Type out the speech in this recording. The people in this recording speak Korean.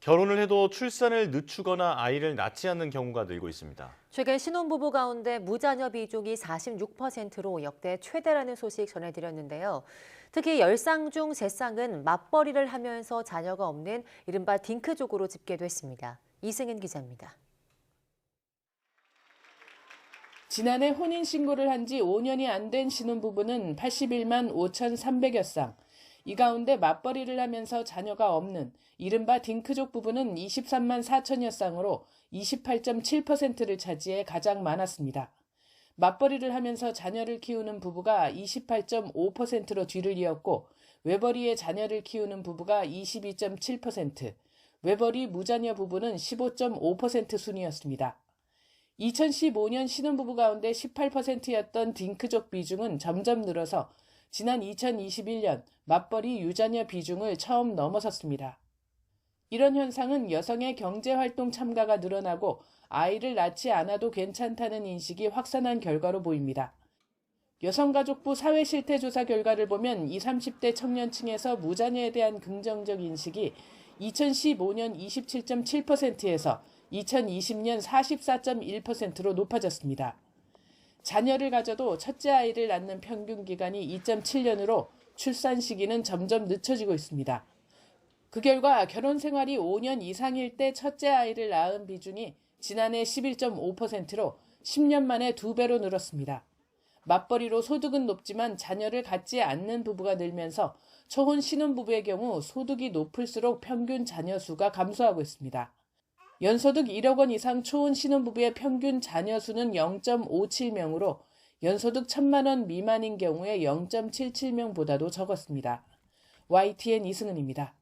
결혼을 해도 출산을 늦추거나 아이를 낳지 않는 경우가 늘고 있습니다. 최근 신혼부부 가운데 무자녀 비중이 46%로 역대 최대라는 소식 전해드렸는데요. 특히 10쌍 중 3쌍은 맞벌이를 하면서 자녀가 없는 이른바 딩크족으로 집계됐습니다. 이승은 기자입니다. 지난해 혼인신고를 한 지 5년이 안 된 신혼부부는 81만 5,300여 쌍, 이 가운데 맞벌이를 하면서 자녀가 없는 이른바 딩크족 부부는 23만 4천여 쌍으로 28.7%를 차지해 가장 많았습니다. 맞벌이를 하면서 자녀를 키우는 부부가 28.5%로 뒤를 이었고 외벌이에 자녀를 키우는 부부가 22.7%, 외벌이 무자녀 부부는 15.5% 순이었습니다. 2015년 신혼부부 가운데 18%였던 딩크족 비중은 점점 늘어서 지난 2021년 맞벌이 유자녀 비중을 처음 넘어섰습니다. 이런 현상은 여성의 경제활동 참가가 늘어나고 아이를 낳지 않아도 괜찮다는 인식이 확산한 결과로 보입니다. 여성가족부 사회실태조사 결과를 보면 20, 30대 청년층에서 무자녀에 대한 긍정적 인식이 2015년 27.7%에서 2020년 44.1%로 높아졌습니다. 자녀를 가져도 첫째 아이를 낳는 평균 기간이 2.7년으로 출산 시기는 점점 늦춰지고 있습니다. 그 결과 결혼 생활이 5년 이상일 때 첫째 아이를 낳은 비중이 지난해 11.5%로 10년 만에 2배로 늘었습니다. 맞벌이로 소득은 높지만 자녀를 갖지 않는 부부가 늘면서 초혼 신혼부부의 경우 소득이 높을수록 평균 자녀 수가 감소하고 있습니다. 연소득 1억 원 이상 초혼 신혼부부의 평균 자녀 수는 0.57명으로 연소득 1,000만 원 미만인 경우에 0.77명보다도 적었습니다. YTN 이승은입니다.